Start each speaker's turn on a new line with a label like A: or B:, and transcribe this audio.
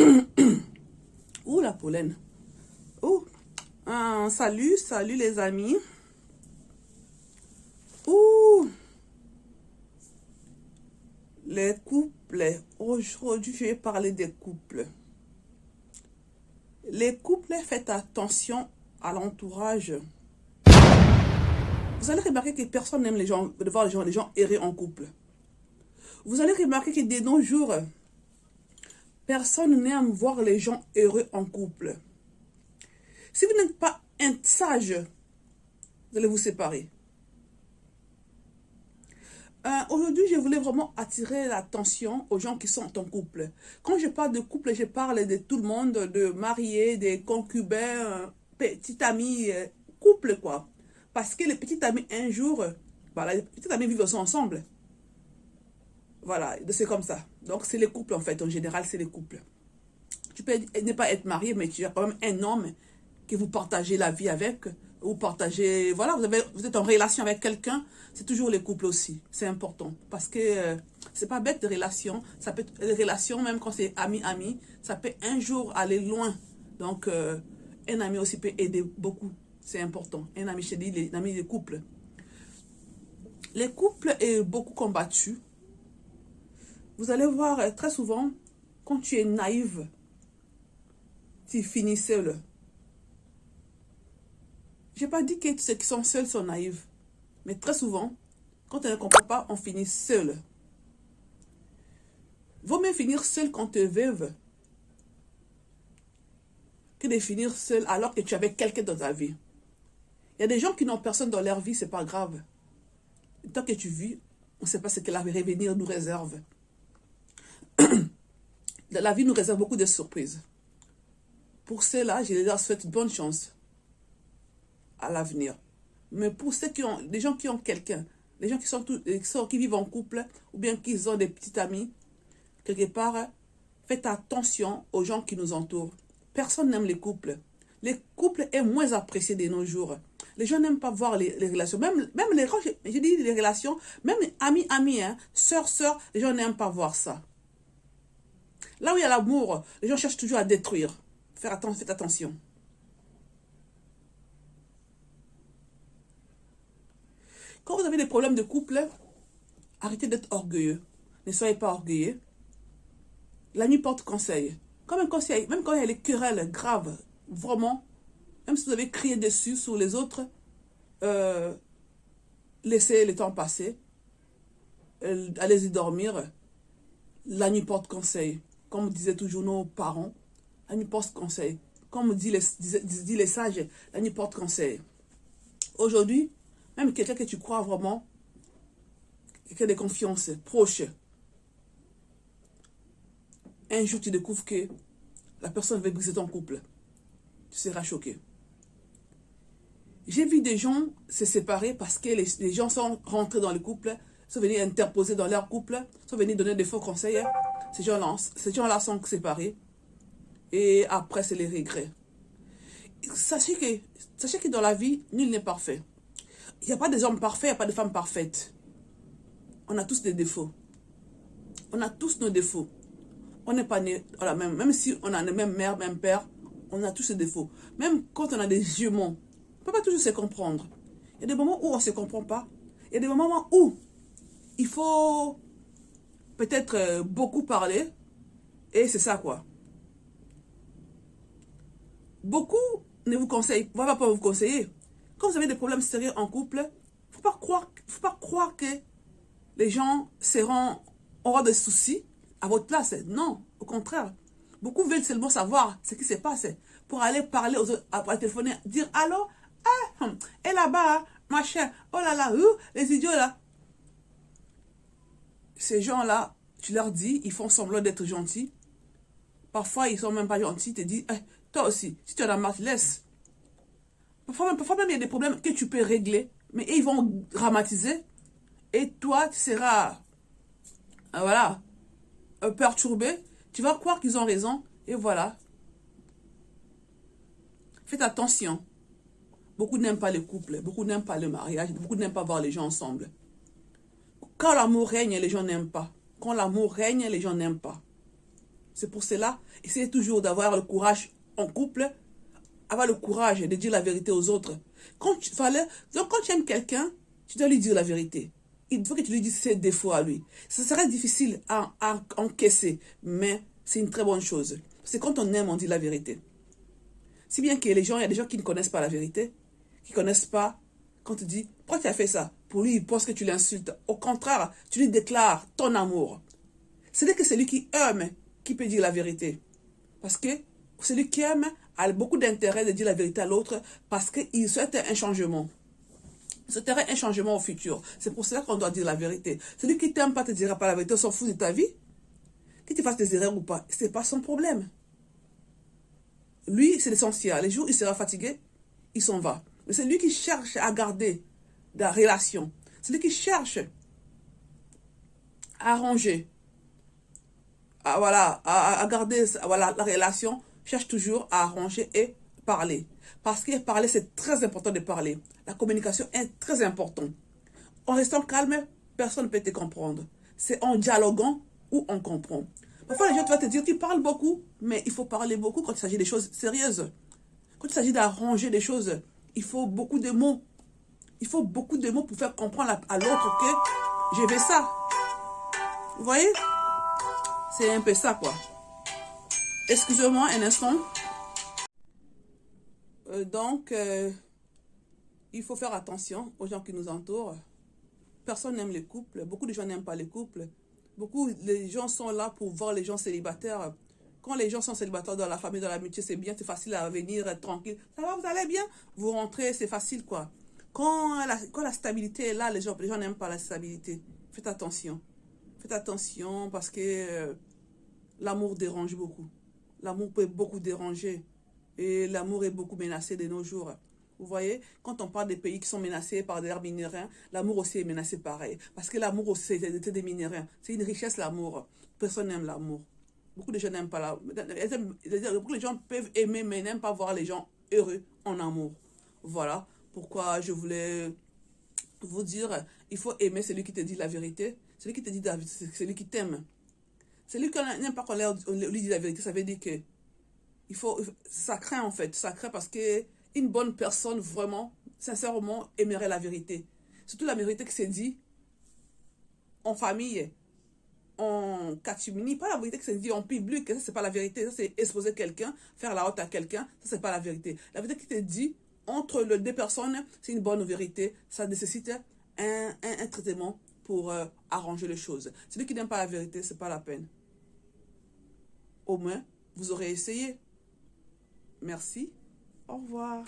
A: Ouh, la pollen. Ouh. Salut les amis. Ouh. Les couples. Aujourd'hui, je vais parler des couples. Les couples, faites attention à l'entourage. Vous allez remarquer que personne n'aime de voir les gens errer en couple. Vous allez remarquer que de nos jours, personne n'aime voir les gens heureux en couple. Si vous n'êtes pas sage, vous allez vous séparer. Aujourd'hui, je voulais vraiment attirer l'attention aux gens qui sont en couple. Quand je parle de couple, je parle de tout le monde, de mariés, des concubins, petits amis, couple quoi. Parce que les petits amis, un jour, voilà, les petits amis vivent ensemble. Voilà, c'est comme ça. Donc, c'est les couples en fait. En général, c'est les couples. Tu peux ne pas être marié, mais tu as quand même un homme que vous partagez la vie avec. Vous partagez, voilà, vous êtes en relation avec quelqu'un. C'est toujours les couples aussi. C'est important. Parce que c'est pas bête de relation. Ça peut être des relations, même quand c'est ami-ami, ça peut un jour aller loin. Donc, un ami aussi peut aider beaucoup. C'est important. Un ami, je dis, les amis des couples. Les couples est beaucoup combattu. Vous allez voir très souvent, quand tu es naïve, tu finis seul. Je n'ai pas dit que ceux qui sont seuls sont naïfs. Mais très souvent, quand on ne comprend pas, on finit seul. Vaut mieux finir seul quand tu es veuve que de finir seul alors que tu avais quelqu'un dans ta vie. Il y a des gens qui n'ont personne dans leur vie, ce n'est pas grave. Tant que tu vis, on ne sait pas ce que l'avenir nous réserve. La vie nous réserve beaucoup de surprises. Pour ceux-là, je leur souhaite bonne chance à l'avenir. Mais pour ceux qui ont, les gens qui ont quelqu'un, les gens qui vivent en couple, ou bien qui ont des petits amis, quelque part, faites attention aux gens qui nous entourent. Personne n'aime les couples. Les couples est moins appréciés de nos jours. Les gens n'aiment pas voir les relations. Même les gens, je dis les relations, même amis, hein, sœurs, les gens n'aiment pas voir ça. Là où il y a l'amour, les gens cherchent toujours à détruire. Faites attention. Quand vous avez des problèmes de couple, arrêtez d'être orgueilleux. Ne soyez pas orgueilleux. L'ami porte conseil. Même quand il y a les querelles graves, vraiment, même si vous avez crié dessus sur les autres, laissez le temps passer. Allez-y dormir. La nuit porte conseil. Comme disaient toujours nos parents, la nuit porte conseil. Comme disent les sages, la nuit porte conseil. Aujourd'hui, même quelqu'un que tu crois vraiment, quelqu'un de confiance, proche, un jour tu découvres que la personne veut briser ton couple. Tu seras choqué. J'ai vu des gens se séparer parce que les gens sont rentrés dans le couple, sont venus interposer dans leur couple, sont venus donner des faux conseils. Ces gens-là sont séparés. Et après, c'est les regrets. Sachez que dans la vie, nul n'est parfait. Il n'y a pas des hommes parfaits, il n'y a pas de femmes parfaites. On a tous des défauts. On a tous nos défauts. On n'est pas né dans la même si on a la même mère, même père, on a tous ces défauts. Même quand on a des jumeaux, on ne peut pas toujours se comprendre. Il y a des moments où on ne se comprend pas. Il y a des moments où il faut peut-être beaucoup parler. Et c'est ça quoi. Beaucoup ne vous conseillent, ne va pas vous conseiller. Quand vous avez des problèmes sérieux en couple, il ne faut pas croire que les gens auront des soucis à votre place. Non, au contraire. Beaucoup veulent seulement savoir ce qui se passe pour aller parler aux autres, pour téléphoner, dire allô, et là-bas, machin, oh là là, les idiots là. Ces gens-là, tu leur dis, ils font semblant d'être gentils. Parfois, ils ne sont même pas gentils, ils te disent, toi aussi, si tu en as marre, laisse. Parfois même, il y a des problèmes que tu peux régler, mais ils vont dramatiser. Et toi, tu seras, voilà, perturbé. Tu vas croire qu'ils ont raison. Et voilà. Faites attention. Beaucoup n'aiment pas les couples. Beaucoup n'aiment pas le mariage. Beaucoup n'aiment pas voir les gens ensemble. Quand l'amour règne, les gens n'aiment pas. Quand l'amour règne, les gens n'aiment pas. C'est pour cela, essayez toujours d'avoir le courage en couple, avoir le courage de dire la vérité aux autres. Donc quand tu aimes quelqu'un, tu dois lui dire la vérité. Il faut que tu lui dises ses défauts à lui. Ça serait difficile à encaisser, mais c'est une très bonne chose. C'est quand on aime, on dit la vérité. Si bien que il y a des gens qui ne connaissent pas la vérité, qui ne connaissent pas, quand tu dis, pourquoi tu as fait ça? Pour lui, il pense que tu l'insultes. Au contraire, tu lui déclares ton amour. Ce n'est que celui qui aime qui peut dire la vérité. Parce que celui qui aime a beaucoup d'intérêt de dire la vérité à l'autre parce qu'il souhaite un changement. Il souhaiterait un changement au futur. C'est pour cela qu'on doit dire la vérité. Celui qui t'aime pas te dira pas la vérité, on s'en fout de ta vie. Qu'il tu fasses des erreurs ou pas, ce n'est pas son problème. Lui, c'est l'essentiel. Les jours où il sera fatigué, il s'en va. Mais c'est lui qui cherche à garder la relation. C'est lui qui cherche à arranger, à garder la relation, cherche toujours à arranger et parler. Parce que parler, c'est très important de parler. La communication est très importante. En restant calme, personne ne peut te comprendre. C'est en dialoguant où on comprend. Parfois, les gens vont te dire, tu parles beaucoup, mais il faut parler beaucoup quand il s'agit des choses sérieuses. Quand il s'agit d'arranger des choses, il faut beaucoup de mots. Il faut beaucoup de mots pour faire comprendre à l'autre que je vais ça. Vous voyez? C'est un peu ça, quoi. Excusez-moi un instant. Il faut faire attention aux gens qui nous entourent. Personne n'aime les couples. Beaucoup de gens n'aiment pas les couples. Les gens sont là pour voir les gens célibataires. Quand les gens sont célibataires dans la famille, dans l'amitié, c'est bien, c'est facile à venir, être tranquille. Ça va, vous allez bien? Vous rentrez, c'est facile, quoi. Quand la stabilité est là, les gens n'aiment pas la stabilité. Faites attention. Faites attention parce que l'amour dérange beaucoup. L'amour peut beaucoup déranger. Et l'amour est beaucoup menacé de nos jours. Vous voyez, quand on parle des pays qui sont menacés par des minéraux, l'amour aussi est menacé pareil. Parce que l'amour aussi, c'est des minéraux. C'est une richesse, l'amour. Personne n'aime l'amour. Beaucoup de gens n'aiment pas l'amour. Beaucoup de gens peuvent aimer, mais n'aiment pas voir les gens heureux en amour. Voilà pourquoi je voulais vous dire, il faut aimer celui qui te dit la vérité. Celui qui te dit la vérité, c'est celui qui t'aime. Celui qui n'aime pas qu'on lui dise la vérité, ça veut dire que ça craint en fait. Ça craint parce que une bonne personne, vraiment, sincèrement, aimerait la vérité. Surtout la vérité qui s'est dit en famille, en catimini, pas la vérité qui s'est dit en public. Ça, c'est pas la vérité. Ça, c'est exposer quelqu'un, faire la honte à quelqu'un. Ça, c'est pas la vérité. La vérité qui s'est dit entre les deux personnes, c'est une bonne vérité. Ça nécessite un traitement pour arranger les choses. Celui qui n'aime pas la vérité, c'est pas la peine. Au moins, vous aurez essayé. Merci. Au revoir.